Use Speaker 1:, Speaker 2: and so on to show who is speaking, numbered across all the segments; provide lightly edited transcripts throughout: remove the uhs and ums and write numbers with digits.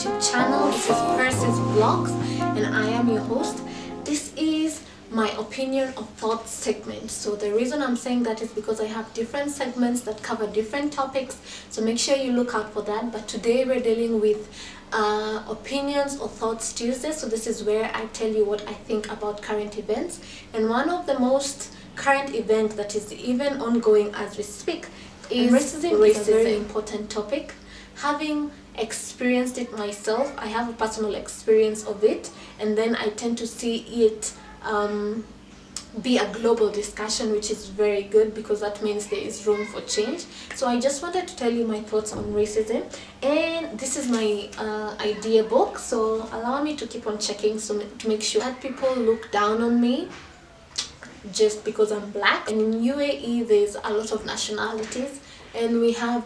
Speaker 1: YouTube channel. This is Percy's Vlogs and I am your host. This is my opinion of thoughts segment. So the reason I'm saying that is because I have different segments that cover different topics, so make sure you look out for that. But today we're dealing with opinions or thoughts Tuesday. So this is where I tell you what I think about current events, and one of the most current events that is even ongoing as we speak is racism. Is a very important topic. Having experienced it myself, I have a personal experience of it, and then I tend to see it be a global discussion, which is very good because that means there is room for change. So I just wanted to tell you my thoughts on racism, and this is my idea book, so allow me to keep on checking so to make sure that people look down on me just because I'm black. And in UAE there's a lot of nationalities, and we have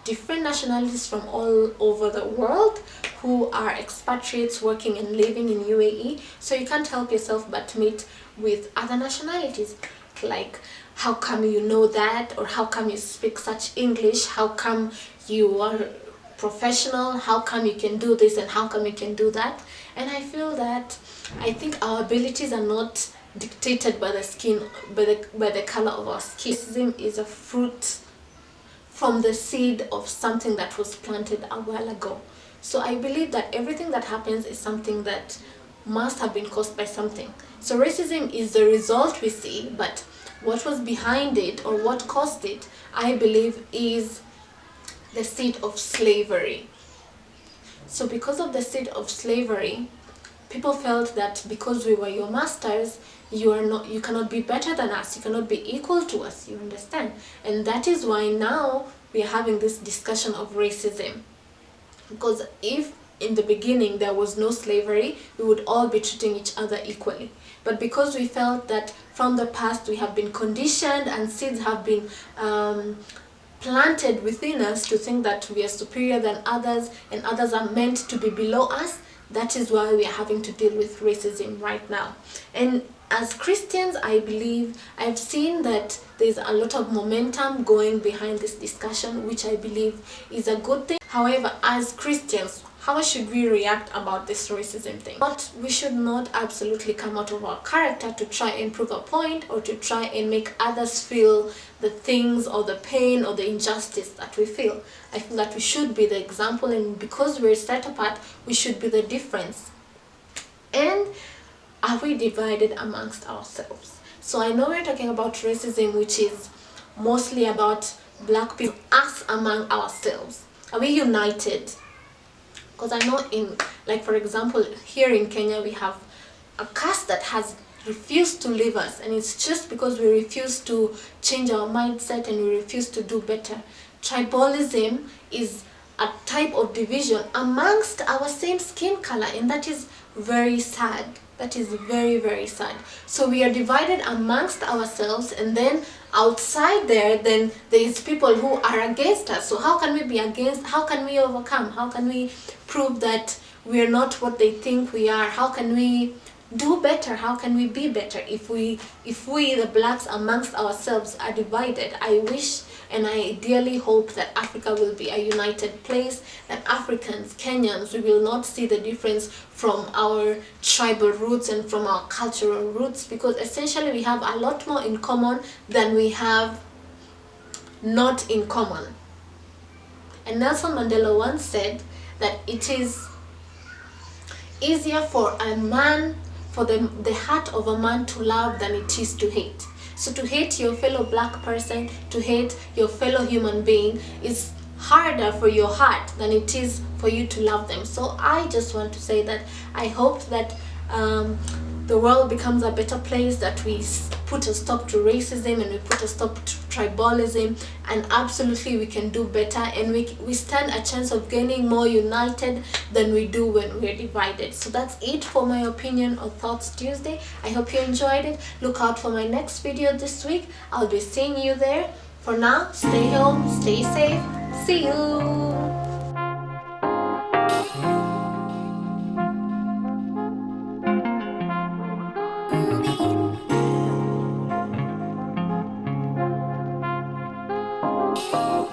Speaker 1: different nationalities from all over the world who are expatriates working and living in UAE. So you can't help yourself but meet with other nationalities, like how come you know that, or how come you speak such English, how come you are professional, how come you can do this and how come you can do that. And I feel that I think our abilities are not dictated by the skin, by the color of our skin. Racism is a fruit from the seed of something that was planted a while ago. So I believe that everything that happens is something that must have been caused by something. So racism is the result we see, but what was behind it or what caused it, I believe, is the seed of slavery. So because of the seed of slavery, people felt that because we were your masters, you cannot be better than us, you cannot be equal to us, you understand? And that is why now we are having this discussion of racism. Because if in the beginning there was no slavery, we would all be treating each other equally. But because we felt that from the past we have been conditioned and seeds have been planted within us to think that we are superior than others and others are meant to be below us, that is why we are having to deal with racism right now. And as Christians, I believe I've seen that there's a lot of momentum going behind this discussion, which I believe is a good thing. However, as Christians, how should we react about this racism thing? But we should not absolutely come out of our character to try and prove a point or to try and make others feel the things or the pain or the injustice that we feel. I feel that we should be the example, and because we're set apart, we should be the difference. And are we divided amongst ourselves? So I know we're talking about racism, which is mostly about black people, us among ourselves. Are we united? Because I know like for example, here in Kenya we have a caste that has refused to leave us, and it's just because we refuse to change our mindset and we refuse to do better. Tribalism is a type of division amongst our same skin color, and that is very sad. That is very, very sad. So we are divided amongst ourselves, and then outside there, then there is people who are against us. So how can we be against? How can we overcome? How can we prove that we are not what they think we are? How can we do better? How can we be better if we the blacks amongst ourselves are divided? I wish and I ideally hope that Africa will be a united place, that Africans, Kenyans, we will not see the difference from our tribal roots and from our cultural roots, because essentially we have a lot more in common than we have not in common. And Nelson Mandela once said that it is easier for a man, for the heart of a man to love than it is to hate. So to hate your fellow black person, to hate your fellow human being, is harder for your heart than it is for you to love them. So I just want to say that I hope that the world becomes a better place, that we put a stop to racism and we put a stop to tribalism, and absolutely we can do better, and we stand a chance of gaining more united than we do when we're divided. So that's it for my opinion on Thoughts Tuesday. I hope you enjoyed it. Look out for my next video this week. I'll be seeing you there. For now, stay home, stay safe. See you.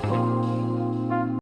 Speaker 1: Oh.